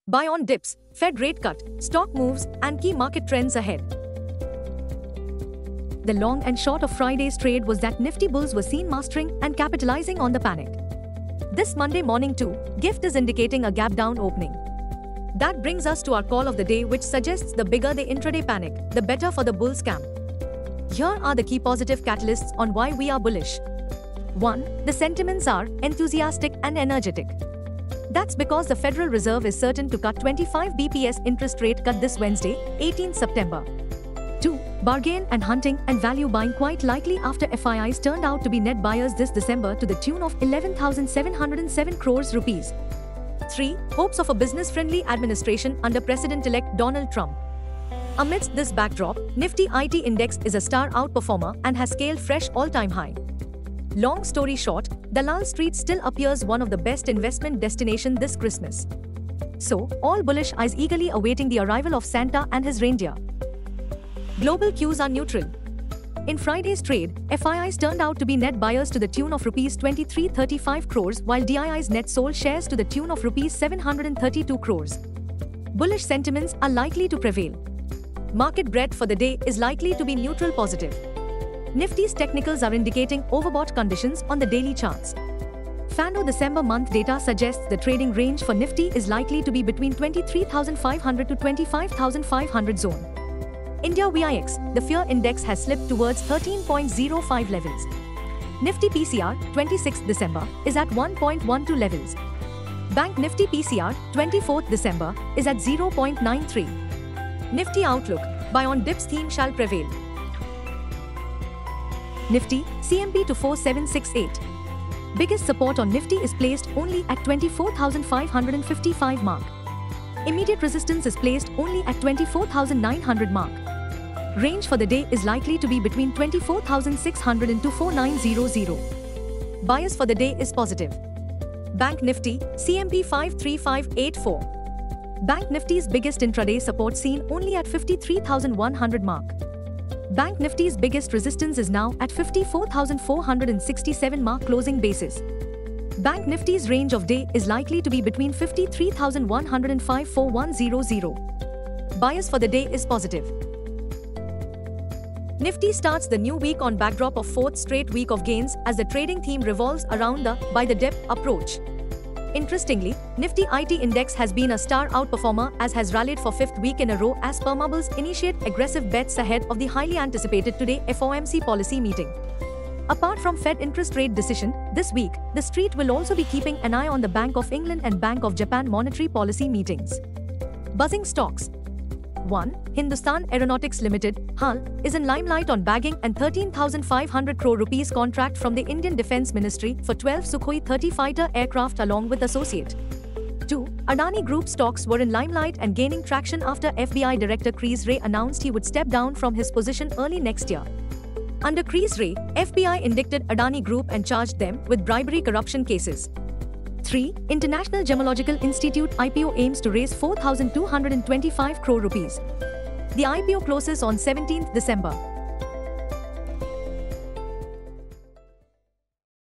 Buy on dips, Fed rate cut, stock moves, and key market trends ahead. The long and short of Friday's trade was that Nifty bulls were seen mastering and capitalizing on the panic. This Monday morning too, GIFT is indicating a gap down opening. That brings us to our call of the day, which suggests the bigger the intraday panic, the better for the bull scam. Here are the key positive catalysts on why we are bullish. 1. The sentiments are enthusiastic and energetic. That's because the Federal Reserve is certain to cut 25 bps interest rate cut this Wednesday, 18 September. 2. Bargain and hunting and value buying quite likely after FIIs turned out to be net buyers this December to the tune of 11,707 crores rupees. 3. Hopes of a business-friendly administration under President-elect Donald Trump. Amidst this backdrop, Nifty IT index is a star outperformer and has scaled fresh all-time high. Long story short, Dalal Street still appears one of the best investment destinations this Christmas. So, all bullish eyes eagerly awaiting the arrival of Santa and his reindeer. Global cues are neutral. In Friday's trade, FIIs turned out to be net buyers to the tune of Rs 2335 crores while DIIs net sold shares to the tune of Rs 732 crores. Bullish sentiments are likely to prevail. Market breadth for the day is likely to be neutral positive. Nifty's technicals are indicating overbought conditions on the daily charts. FANO December month data suggests the trading range for Nifty is likely to be between 23,500 to 25,500 zone. India VIX, the fear index has slipped towards 13.05 levels. Nifty PCR, 26th December, is at 1.12 levels. Bank Nifty PCR, 24th December, is at 0.93. Nifty outlook, buy on dips theme shall prevail. Nifty, CMP to 4768. Biggest support on Nifty is placed only at 24,555 mark. Immediate resistance is placed only at 24,900 mark. Range for the day is likely to be between 24,600 and 24900. Bias for the day is positive. Bank Nifty, CMP 53584. Bank Nifty's biggest intraday support seen only at 53,100 mark. Bank Nifty's biggest resistance is now at 54,467 mark closing basis. Bank Nifty's range of day is likely to be between 53,100 and 54100. Bias for the day is positive. Nifty starts the new week on backdrop of fourth straight week of gains as the trading theme revolves around the buy the dip approach. Interestingly, Nifty IT index has been a star outperformer as has rallied for fifth week in a row as permabulls initiate aggressive bets ahead of the highly anticipated today FOMC policy meeting. Apart from Fed interest rate decision, this week, the street will also be keeping an eye on the Bank of England and Bank of Japan monetary policy meetings. Buzzing stocks. 1. Hindustan Aeronautics Limited, HAL, is in limelight on bagging an 13,500 crore rupees contract from the Indian Defence Ministry for 12 Sukhoi 30 fighter aircraft along with associate. 2. Adani Group stocks were in limelight and gaining traction after FBI Director Chris Wray announced he would step down from his position early next year. Under Chris Wray, FBI indicted Adani Group and charged them with bribery corruption cases. 3. International Gemological Institute IPO aims to raise 4,225 crore rupees. The IPO closes on 17th December.